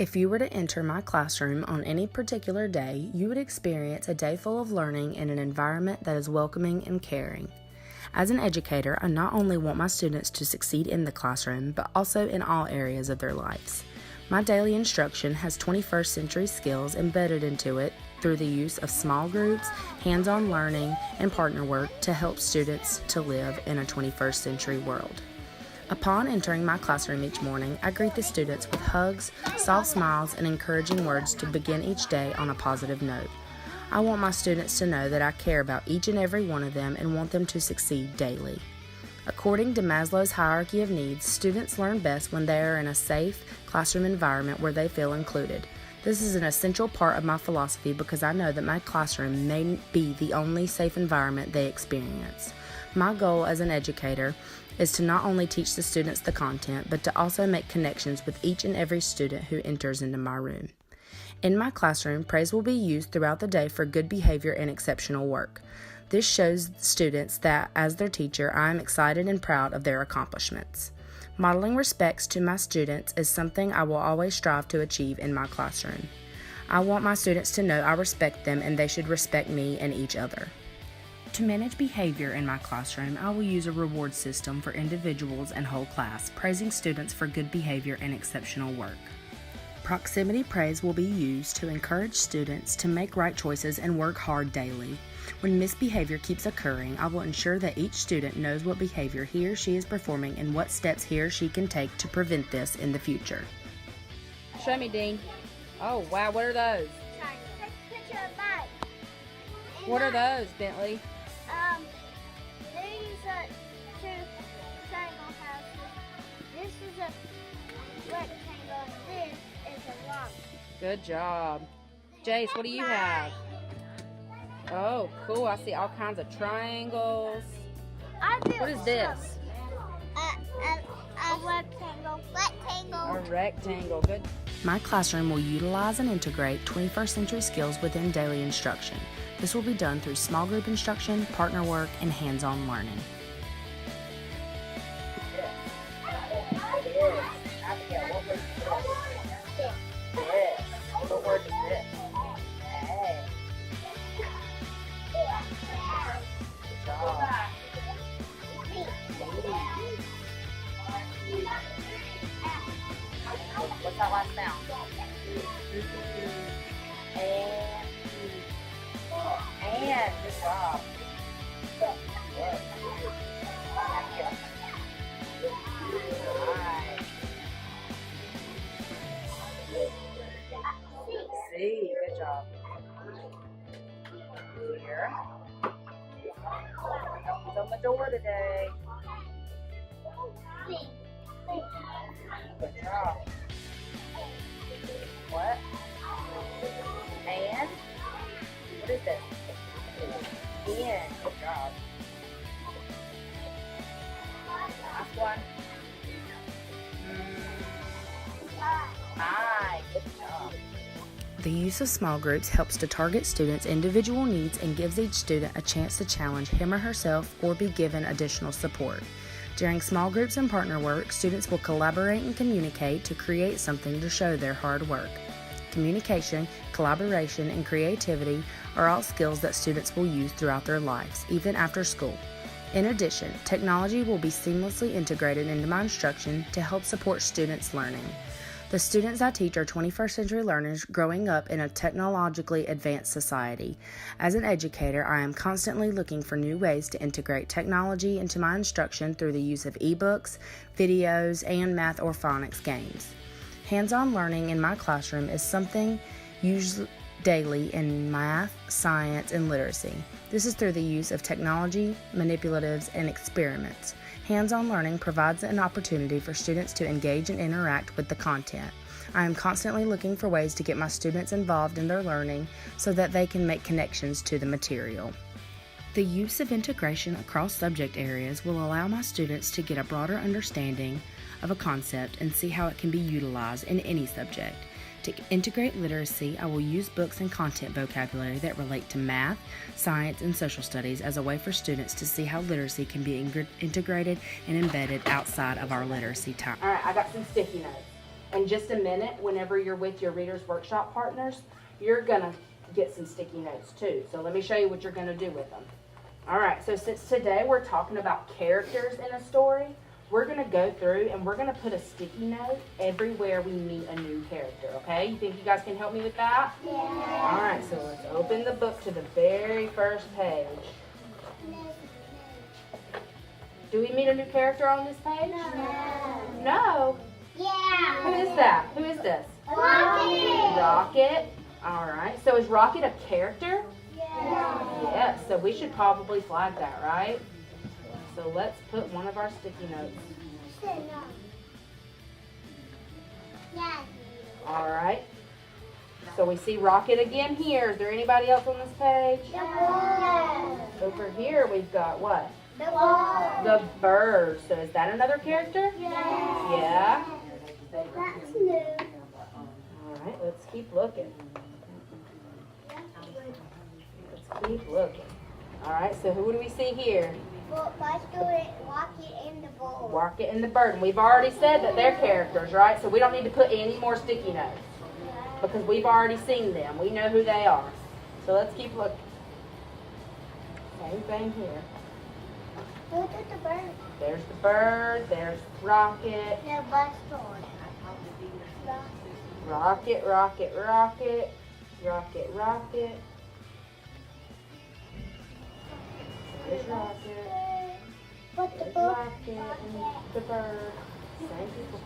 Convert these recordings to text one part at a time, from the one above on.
If you were to enter my classroom on any particular day, you would experience a day full of learning in an environment that is welcoming and caring. As an educator, I not only want my students to succeed in the classroom, but also in all areas of their lives. My daily instruction has 21st century skills embedded into it through the use of small groups, hands-on learning, and partner work to help students to live in a 21st century world. Upon entering my classroom each morning, I greet the students with hugs, soft smiles, and encouraging words to begin each day on a positive note. I want my students to know that I care about each and every one of them and want them to succeed daily. According to Maslow's hierarchy of needs, students learn best when they are in a safe classroom environment where they feel included. This is an essential part of my philosophy because I know that my classroom may be the only safe environment they experience. My goal as an educator is to not only teach the students the content, but to also make connections with each and every student who enters into my room. In my classroom, praise will be used throughout the day for good behavior and exceptional work. This shows students that, as their teacher, I am excited and proud of their accomplishments. Modeling respects to my students is something I will always strive to achieve in my classroom. I want my students to know I respect them and they should respect me and each other. To manage behavior in my classroom, I will use a reward system for individuals and whole class, praising students for good behavior and exceptional work. Proximity praise will be used to encourage students to make right choices and work hard daily. When misbehavior keeps occurring, I will ensure that each student knows what behavior he or she is performing and what steps he or she can take to prevent this in the future. Show me, Dean. Oh, wow, what are those? What are those, Bentley? These are two triangle houses. This is a rectangle and this is a rock. Good job. Jace, what do you have? Oh, cool. I see all kinds of triangles. What is this? A rectangle. A rectangle. Good. My classroom will utilize and integrate 21st century skills within daily instruction. This will be done through small group instruction, partner work, and hands-on learning. What word is this? Hey. Good job. What's that last sound? And good job. Nice. C, good job. Here. Nothing's on the door today. Good job. What? And? What is this? In. Good job. Last one. Hi. Good job. The use of small groups helps to target students' individual needs and gives each student a chance to challenge him or herself or be given additional support. During small groups and partner work, students will collaborate and communicate to create something to show their hard work. Communication, collaboration, and creativity are all skills that students will use throughout their lives, even after school. In addition, technology will be seamlessly integrated into my instruction to help support students' learning. The students I teach are 21st century learners growing up in a technologically advanced society. As an educator, I am constantly looking for new ways to integrate technology into my instruction through the use of ebooks, videos, and math or phonics games. Hands-on learning in my classroom is something used daily in math, science, and literacy. This is through the use of technology, manipulatives, and experiments. Hands-on learning provides an opportunity for students to engage and interact with the content. I am constantly looking for ways to get my students involved in their learning so that they can make connections to the material. The use of integration across subject areas will allow my students to get a broader understanding of a concept and see how it can be utilized in any subject. To integrate literacy, I will use books and content vocabulary that relate to math, science, and social studies as a way for students to see how literacy can be integrated and embedded outside of our literacy time. All right, I got some sticky notes. In just a minute, whenever you're with your Reader's Workshop partners, you're gonna get some sticky notes too. So let me show you what you're gonna do with them. All right, so since today we're talking about characters in a story, we're gonna go through and we're gonna put a sticky note everywhere we meet a new character, okay? You think you guys can help me with that? Yeah. All right, so let's open the book to the very first page. Do we meet a new character on this page? No. No? Yeah. Who is that? Who is this? Rocket. Rocket. All right, so is Rocket a character? Yeah. Yes, so we should probably flag that, right? So let's put one of our sticky notes. Yeah. All right. So we see Rocket again here. Is there anybody else on this page? The ball. Over here we've got what? The ball. The bird. So is that another character? Yeah. Yeah. That's new. All right, let's keep looking. Let's keep looking. All right, so who do we see here? Well, let's do it. Rocket in the ball. Rocket and the bird. And we've already said that they're characters, right? So we don't need to put any more sticky notes because we've already seen them. We know who they are. So let's keep looking. Same thing here. Look at the bird. There's the bird. There's Rocket. The bus door. Rocket, Rocket, Rocket. Rocket, Rocket. There's Rocket. But the There's book. Rocket and the bird. Same people.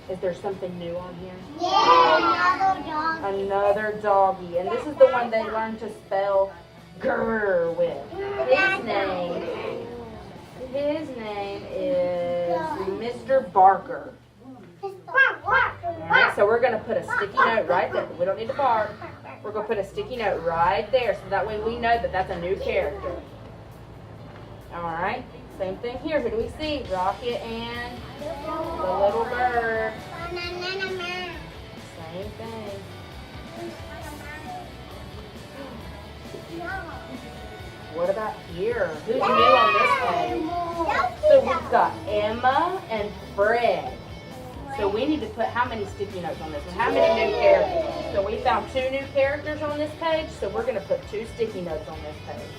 Is there something new on here? Yeah, another dog. Another doggy. And this is the one they learned to spell grr with. His name is Mr. Barker. Alright, so we're going to put a sticky note right there. We don't need to bark. We're going to put a sticky note right there so that way we know that that's a new character. Alright, same thing here. Who do we see? Rocket and the little bird. Same thing. What about here? Who's new on this page? So we've got Emma and Fred. So we need to put how many sticky notes on this one? How many new characters? So we found 2 new characters on this page, so we're going to put 2 sticky notes on this page.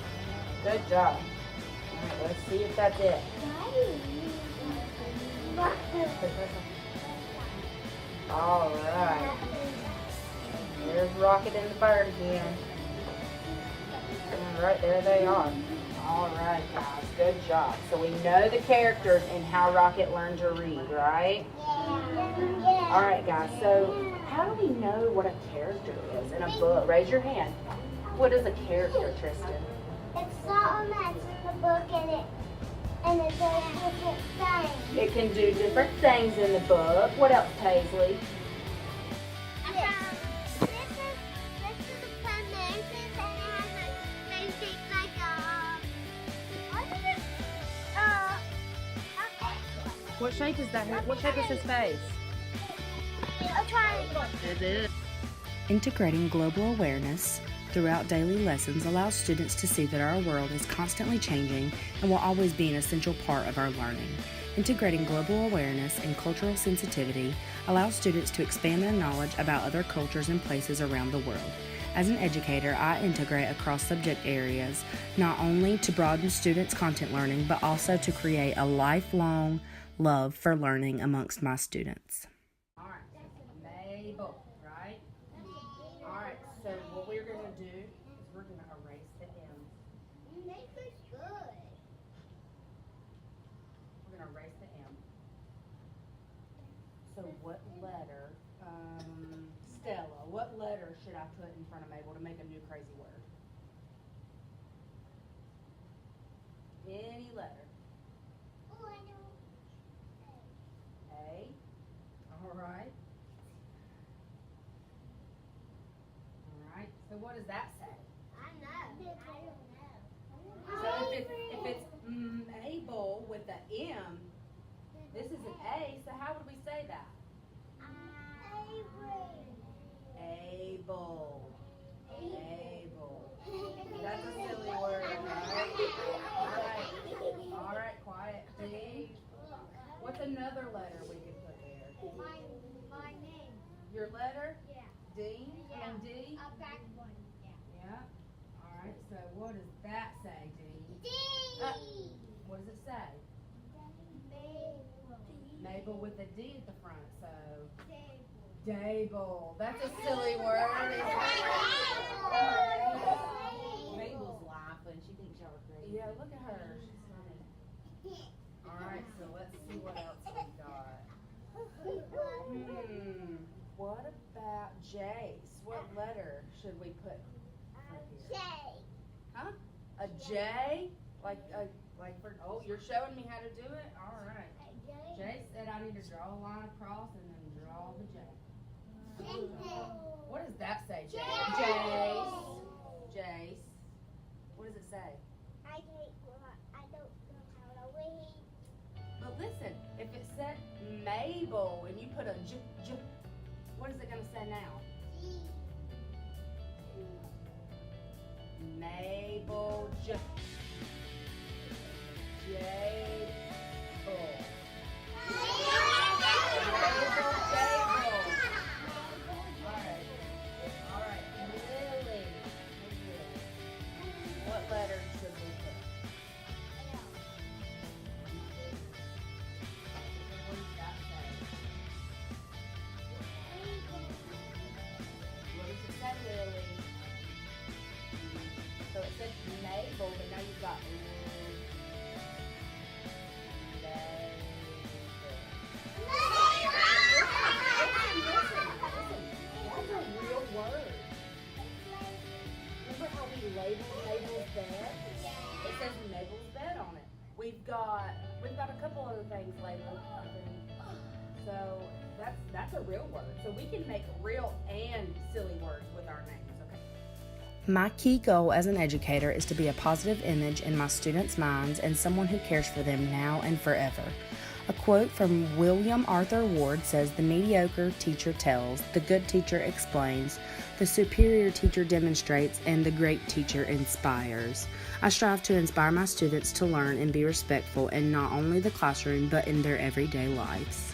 Good job. All right, let's see if that's it. All right. There's Rocket and the bird again. All right, there they are. All right, guys, good job. So we know the characters and how Rocket learned to read, right? All right, guys, so how do we know what a character is in a book? Raise your hand. What is a character, Tristan? It's something that's in the book and it does different things. It can do different things in the book. What else, Paisley? What shape is that? What shape is his face? A triangle. It is. Integrating global awareness throughout daily lessons allows students to see that our world is constantly changing and will always be an essential part of our learning. Integrating global awareness and cultural sensitivity allows students to expand their knowledge about other cultures and places around the world. As an educator, I integrate across subject areas, not only to broaden students' content learning, but also to create a lifelong love for learning amongst my students. All right, Mabel, right? All right, so what we're going to do is we're going to erase the M. You make this good. We're going to erase the M. So what letter, Stella, what letter should I put in front of Mabel to make a new crazy word? Any letter. Oh, I know. A. All right. All right. So what does that say? I know. I don't know. So if it's Mabel with the M, this is an A. So how would we say that? Able. Able. That's a silly word, right? All right, quiet. D. What's another letter we could put there? Your letter? Yeah. D? Yeah. And D? A back one. Yeah. Yeah. All right. So what does that say, D? D. What does it say? Mabel with a D at the front. So Dable. That's a silly word. Mabel's laughing. She thinks y'all are crazy. Yeah, look at her. She's funny. All right, so let's see what else we got. What about Jace? What letter should we put for here? Huh? A J? Like for, oh, you're showing me how to do it? All right. Jace said I need to draw a line across and then draw the J. What does that say, Jace? Jace. What does it say? I don't know how to read. But listen, if it said Mabel and you put a J, what is it going to say now? Mabel J. Jable. All right. Lily. What letter should we put? What does that say? What does it say, Lily? So it says Mabel, but now you've got That's a real word. Remember how we labeled Mabel's bed? It says Mabel's bed on it. We've got a couple other things labeled. So that's a real word. So we can make real and silly words with our names, okay? My key goal as an educator is to be a positive image in my students' minds and someone who cares for them now and forever. A quote from William Arthur Ward says, "The mediocre teacher tells, the good teacher explains, the superior teacher demonstrates, and the great teacher inspires." I strive to inspire my students to learn and be respectful in not only the classroom but in their everyday lives.